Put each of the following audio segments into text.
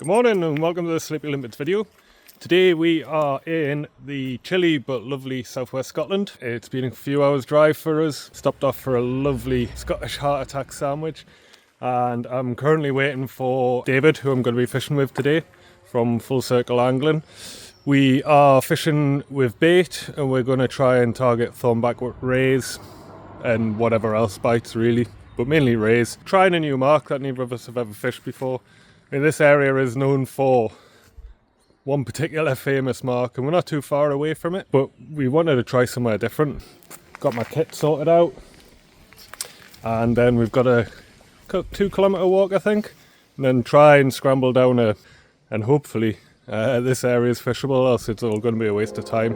Good morning and welcome to the Slippy Limpets video. Today we are in the chilly but lovely southwest Scotland. It's been a few hours drive for us. Stopped off for a lovely Scottish heart attack sandwich, and I'm currently waiting for David, who I'm going to be fishing with today from Full Circle Angling. We are fishing with bait and we're going to try and target Thornback Rays and whatever else bites really, but mainly rays. Trying a new mark that neither of us have ever fished before. This area is known for one particular famous mark and we're not too far away from it, but we wanted to try somewhere different. Got my kit sorted out, and then we've got a 2-kilometre walk I think, and then try and scramble down and hopefully this area is fishable, else it's all going to be a waste of time.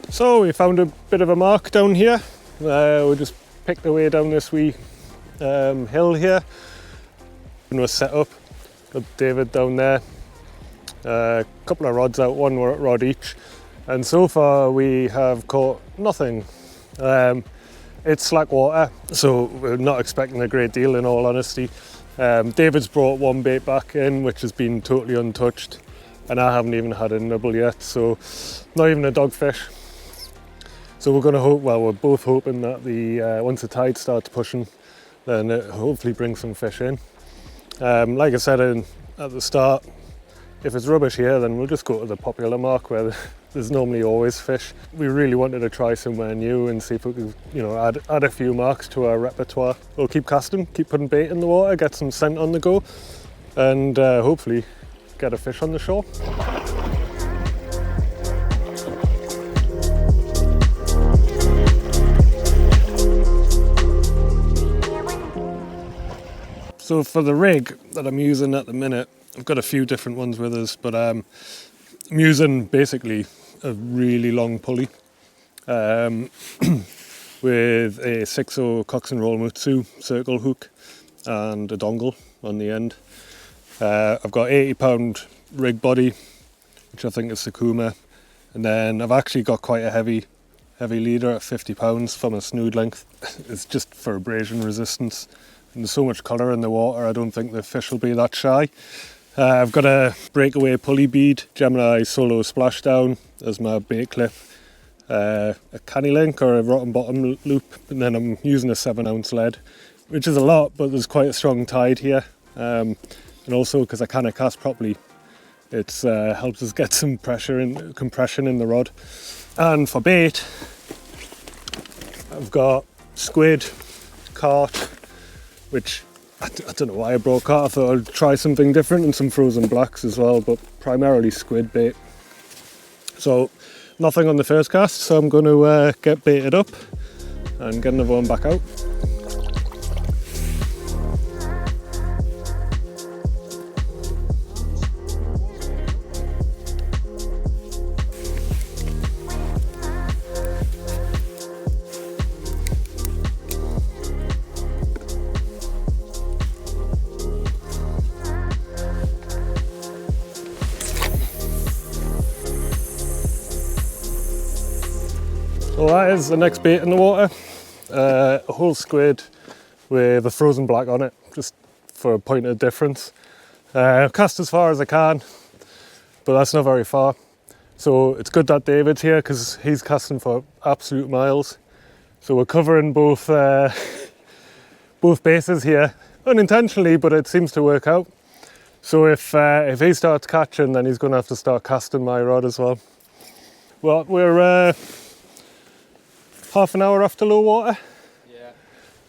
So we found a bit of a mark down here. We just picked our way down this wee hill here and we're set up. Got David down there, a couple of rods out, one rod each, and so far we have caught nothing. It's slack water, so we're not expecting a great deal in all honesty. David's brought one bait back in which has been totally untouched, and I haven't even had a nibble yet, so not even a dogfish. So we're going to hope, well, we're both hoping that once the tide starts pushing, then it hopefully brings some fish in. Like I said at the start, if it's rubbish here, then we'll just go to the popular mark where there's normally always fish. We really wanted to try somewhere new and see if we could, add a few marks to our repertoire. We'll keep casting, keep putting bait in the water, get some scent on the go, and hopefully get a fish on the shore. So for the rig that I'm using at the minute, I've got a few different ones with us, but I'm using basically a really long pulley with a 6/0 Cox and Roll Mutsu circle hook and a dongle on the end. I've got 80-pound rig body, which I think is Sakuma, and then I've actually got quite a heavy leader at 50 pounds for my snood length. It's just for abrasion resistance. And there's so much colour in the water, I don't think the fish will be that shy. I've got a breakaway pulley bead, Gemini Solo Splashdown as my bait clip, a canny link or a rotten bottom loop, and then I'm using a 7-ounce lead, which is a lot, but there's quite a strong tide here. And also because I can't cast properly, it helps us get some pressure and compression in the rod. And for bait, I've got squid, carp, which I don't know why I brought carp. I thought I'd try something different, and some frozen blacks as well, but primarily squid bait. So nothing on the first cast, so I'm going to get baited up and get another one back out. So that is the next bait in the water, a whole squid with a frozen black on it, just for a point of difference. I've cast as far as I can, but that's not very far. So it's good that David's here because he's casting for absolute miles. So we're covering both bases here, unintentionally, but it seems to work out. So if he starts catching, then he's going to have to start casting my rod as well. Well, we're half an hour after low water.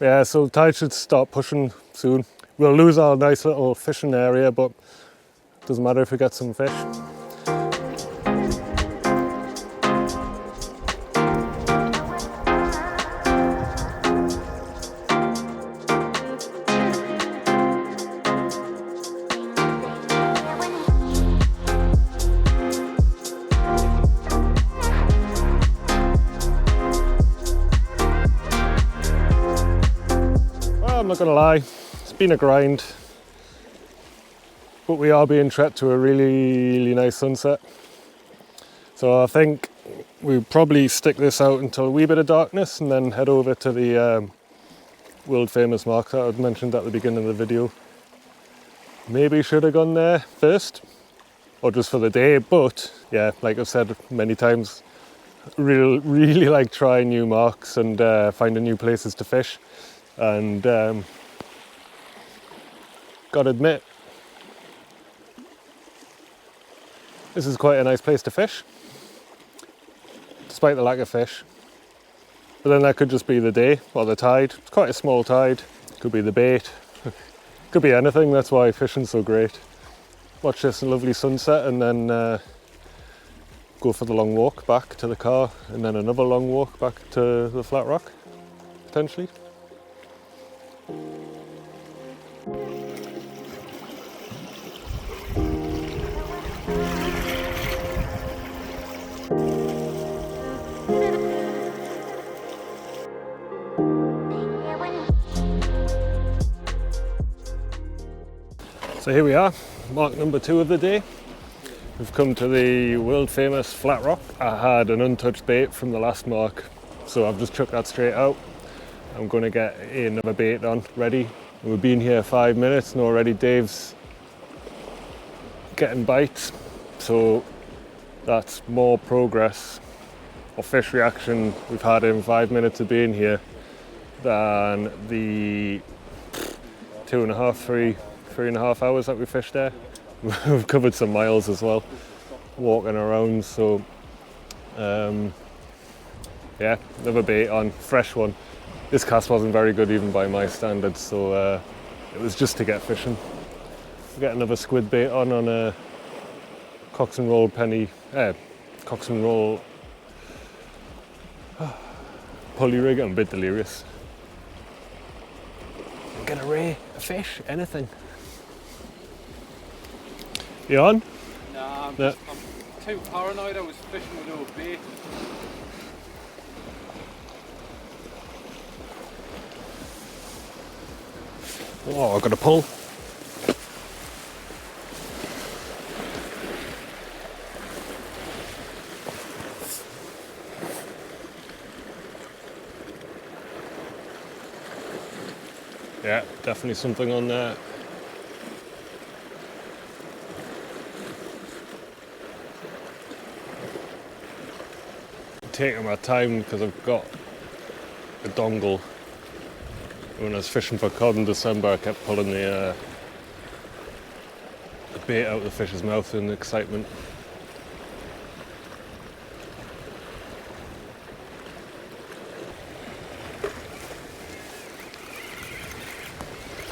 Yeah, so the tide should start pushing soon. We'll lose our nice little fishing area, but it doesn't matter if we get some fish. not gonna lie, it's been a grind, but we are being treated to a really nice sunset. So I think we'll probably stick this out until a wee bit of darkness and then head over to the world famous mark that I'd mentioned at the beginning of the video. Maybe should have gone there first, or just for the day, but yeah, like I've said many times, really like trying new marks and finding new places to fish. And gotta admit, this is quite a nice place to fish, despite the lack of fish. But then that could just be the day or the tide. It's quite a small tide. Could be the bait. Could be anything. That's why fishing's so great. Watch this lovely sunset and then go for the long walk back to the car, and then another long walk back to the flat rock, potentially. So here we are, mark number 2 of the day. We've come to the world famous flat rock. I had an untouched bait from the last mark, so I've just chucked that straight out. I'm going to get another bait on, ready. We've been here 5 minutes and already Dave's getting bites, so that's more progress or fish reaction we've had in 5 minutes of being here than the 3.5 hours that we fished there. We've covered some miles as well, walking around, so yeah, another bait on, fresh one. This cast wasn't very good even by my standards, so it was just to get fishing. We'll get another squid bait on a Cox and Roll Cox and Roll pulley rig. I'm a bit delirious. Get a ray, a fish, anything. You on? Nah, I'm too paranoid. I was fishing with no bait. Oh, I've got a pull. Yeah, definitely something on there. Taking my time because I've got a dongle. When I was fishing for cod in December, I kept pulling the bait out of the fish's mouth in excitement.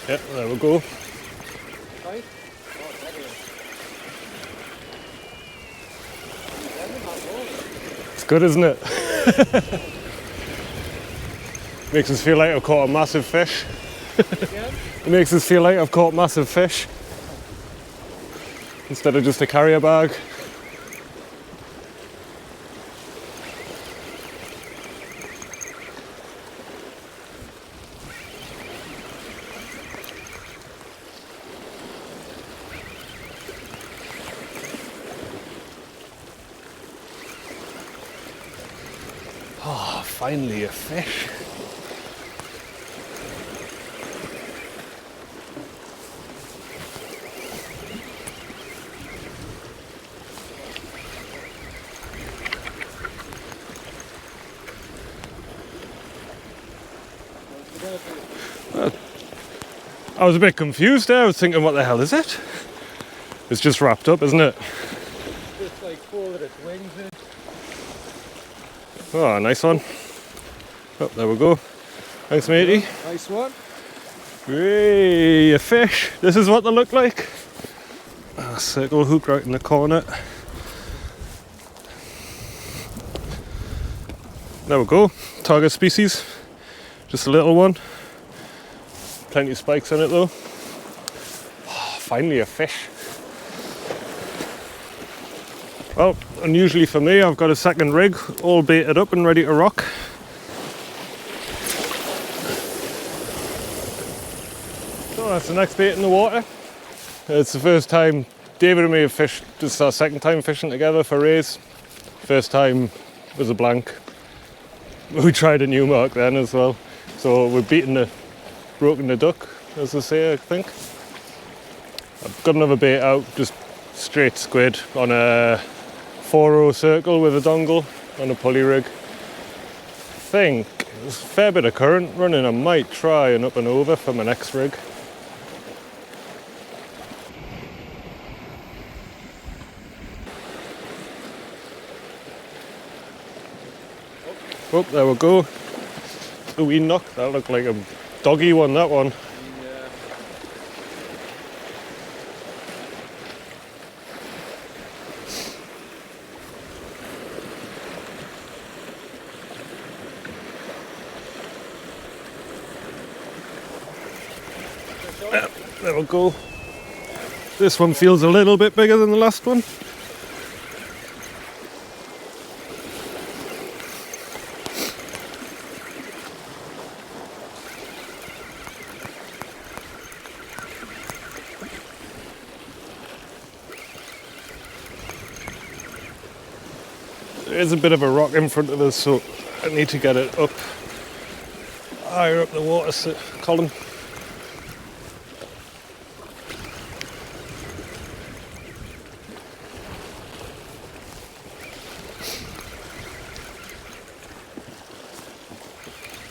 Yep, there we go. Right? It's good, isn't it? Makes us feel like I've caught a massive fish. It makes us feel like I've caught massive fish instead of just a carrier bag. Oh, finally a fish. I was a bit confused there. I was thinking, what the hell is it? It's just wrapped up, isn't it? Just like folded its wings in. Oh, nice one. Oh, there we go. Thanks, matey. Nice one. Hey, a fish. This is what they look like. A circle hook right in the corner. There we go. Target species. Just a little one. Plenty of spikes on it though. Oh, finally a fish. Well, unusually for me, I've got a second rig all baited up and ready to rock. That's the next bait in the water. It's the first time David and me have fished. This is our second time fishing together for rays. First time was a blank. We tried a new mark then as well. So we've broken the duck, as they say, I think. I've got another bait out, just straight squid on a 4-row circle with a dongle on a pulley rig. I think there's a fair bit of current running. I might try an up and over for my next rig. Oh, there we go. A wee knock. That looked like a doggy one, that one. Yeah. There we go. This one feels a little bit bigger than the last one. There is a bit of a rock in front of us, so I need to get it up higher up the water column.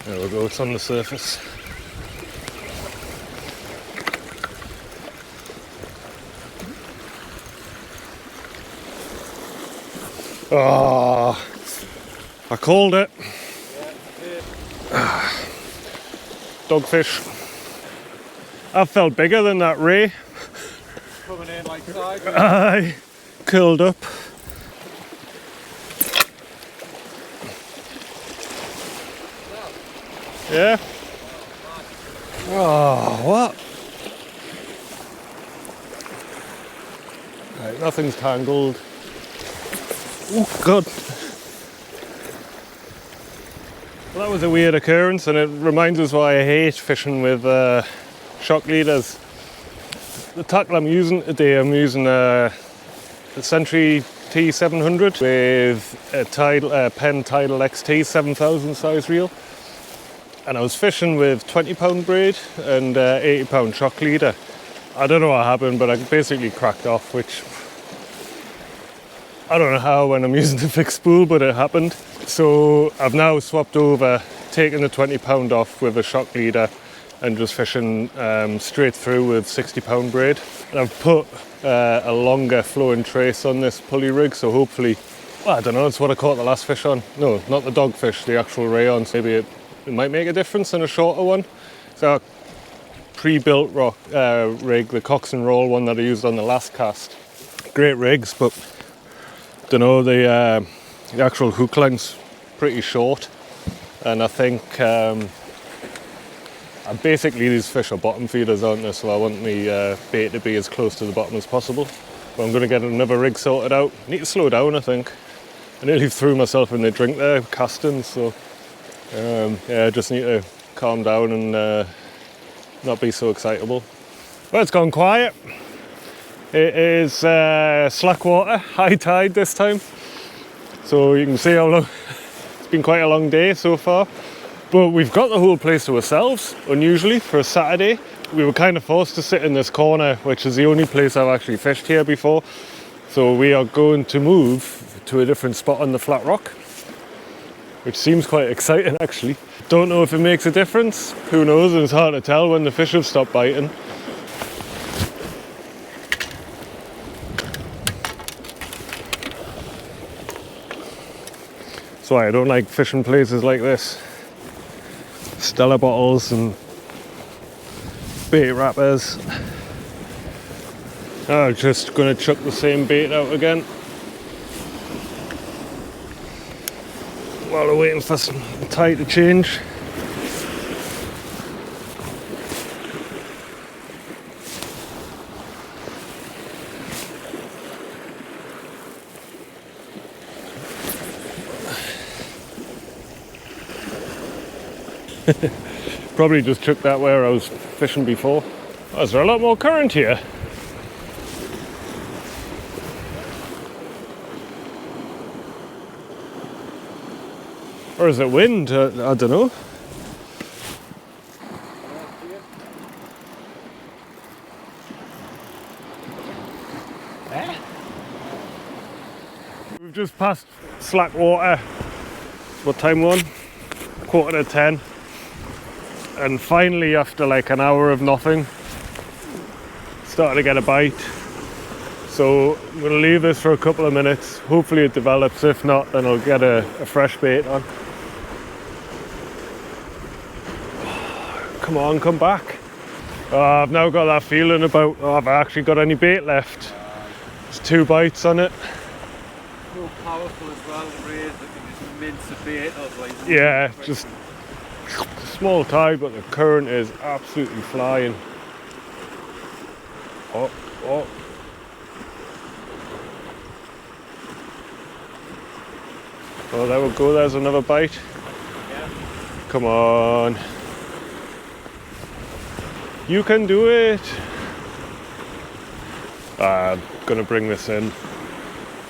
There we go, it's on the surface. Oh, I called it. Dogfish. I felt bigger than that ray. Coming in like sideways. I curled up. Yeah. Oh, what? Right, nothing's tangled. Oh, God. Well, that was a weird occurrence, and it reminds us why I hate fishing with shock leaders. The tackle I'm using today, I'm using a Century T700 with a Penn Tidal XT 7000 size reel. And I was fishing with 20-pound braid and 80-pound shock leader. I don't know what happened, but I basically cracked off, which I don't know how when I'm using the fixed spool, but it happened. So I've now swapped over, taken the 20-pound off with a shock leader and just fishing straight through with 60-pound braid. And I've put a longer flowing trace on this pulley rig, so hopefully, well, I don't know, it's what I caught the last fish on. No, not the dogfish, the actual rayons. Maybe it might make a difference in a shorter one. So pre-built rig, the Cox and Roll one that I used on the last cast. Great rigs, but don't know, the actual hook length's pretty short, and I think basically these fish are bottom feeders, aren't they? So I want the bait to be as close to the bottom as possible. But I'm going to get another rig sorted out. Need to slow down, I think. I nearly threw myself in the drink there casting, so yeah, I just need to calm down and not be so excitable. Well, it's gone quiet. It is slack water, high tide this time. So you can see how long, it's been quite a long day so far. But we've got the whole place to ourselves, unusually, for a Saturday. We were kind of forced to sit in this corner, which is the only place I've actually fished here before. So we are going to move to a different spot on the flat rock, which seems quite exciting actually. Don't know if it makes a difference, who knows, and it's hard to tell when the fish have stopped biting. That's why I don't like fishing places like this. Stella bottles and bait wrappers. I'm just going to chuck the same bait out again while we're waiting for some tide to change. Probably just chucked that where I was fishing before. Oh, is there a lot more current here? Or is it wind? I don't know. We've just passed slack water. What time one? 9:45. And finally, after like an hour of nothing, started to get a bite. So I'm going to leave this for a couple of minutes. Hopefully it develops. If not, then I'll get a fresh bait on. Come on, come back. I've now got that feeling about, have I actually got any bait left? There's 2 bites on it. So powerful as well, the rays that can just mince a bait up like that. Yeah, just a small tide, but the current is absolutely flying. Oh, oh. Oh, there we go, there's another bite. Yeah. Come on. You can do it. I'm gonna bring this in.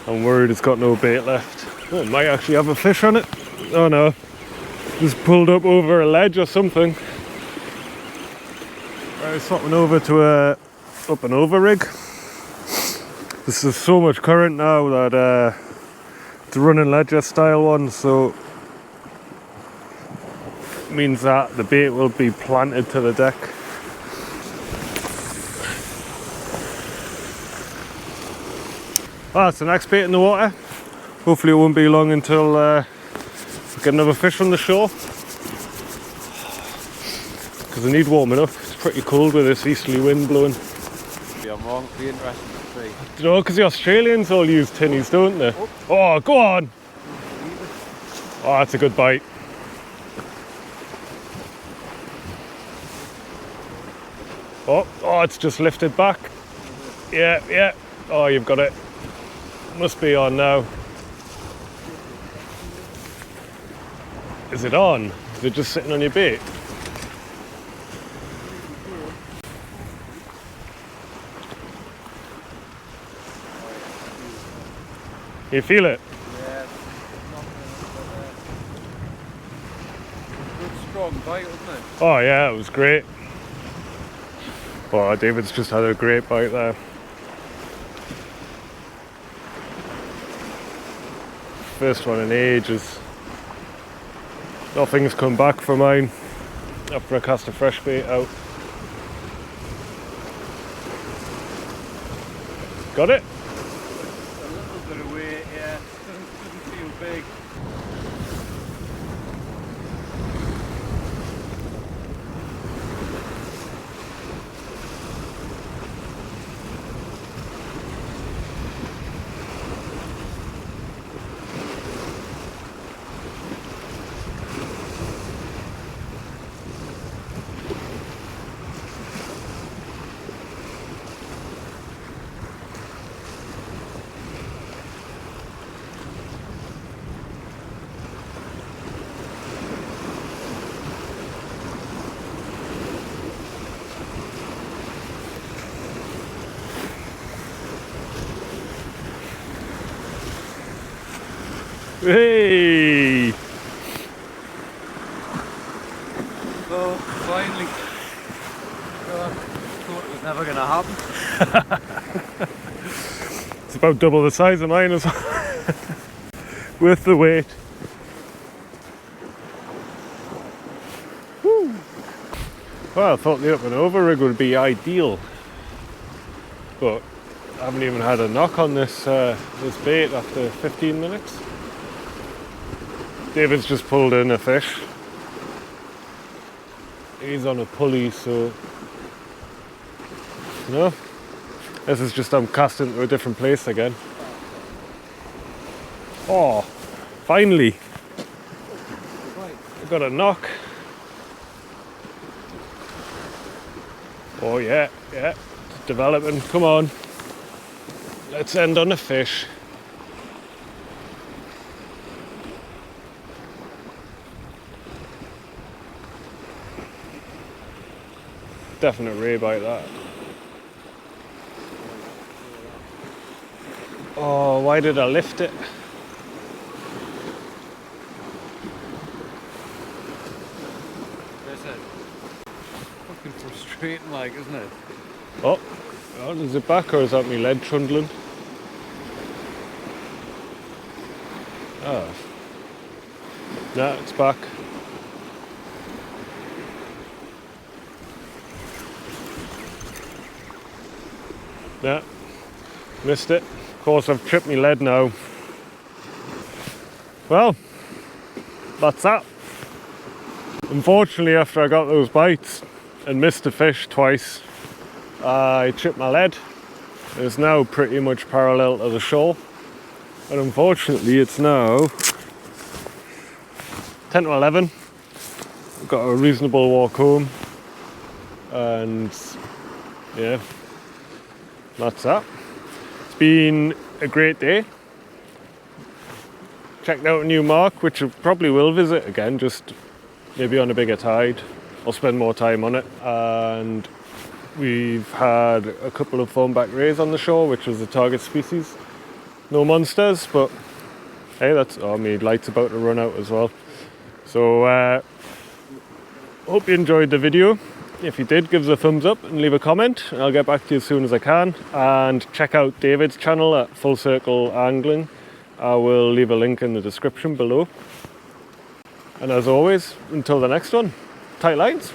I'm worried it's got no bait left. Oh, it might actually have a fish on it. Oh no. Just pulled up over a ledge or something. Right, swapping over to a up and over rig. This is so much current now that it's a running ledger style one, so it means that the bait will be planted to the deck. That's the next bait in the water. Hopefully it won't be long until we get another fish on the shore. Because I need warming up. It's pretty cold with this easterly wind blowing. Yeah, I'm wrong. It'll be interesting to see. You know, because the Australians all use tinnies, don't they? Oh, go on! Oh, that's a good bite. Oh, it's just lifted back. Yeah, yeah. Oh, you've got it. Must be on now. Is it on? Is it just sitting on your bait? You feel it? Yeah. Good strong bite, wasn't it? Oh yeah, it was great. Oh, David's just had a great bite there. First one in ages. Nothing's come back for mine after I cast a fresh bait out. Got it? A little bit of weight, yeah. Doesn't feel big. Hey! Oh, finally. God, thought it was never going to happen. It's about double the size of mine as well. With the weight. Woo. Well, I thought the up and over rig would be ideal, but I haven't even had a knock on this this bait after 15 minutes. David's just pulled in a fish. He's on a pulley, so no. This is just I'm casting to a different place again. Oh, finally! I got a knock. Oh yeah, yeah, it's developing. Come on. Let's end on a fish. definite ray bite that. Oh, why did I lift it? That's it. Fucking frustrating, like, isn't it? Oh, is it back or is that me lead trundling? Oh. No, it's back. Yeah, missed it. Of course, I've tripped my lead now. Well, that's that. Unfortunately, after I got those bites and missed a fish twice, I tripped my lead. It's now pretty much parallel to the shore. And unfortunately, it's now 10 to 11. I've got a reasonable walk home. And yeah, that's that. It's been a great day. Checked out a new mark, which I probably will visit again, just maybe on a bigger tide. I'll spend more time on it. And we've had a couple of Thornback Rays on the shore, which was the target species. No monsters, but hey, that's, oh, my light's about to run out as well. So, hope you enjoyed the video. If you did, give us a thumbs up and leave a comment, and I'll get back to you as soon as I can. And check out David's channel at Full Circle Angling. I will leave a link in the description below. And as always, until the next one, tight lines.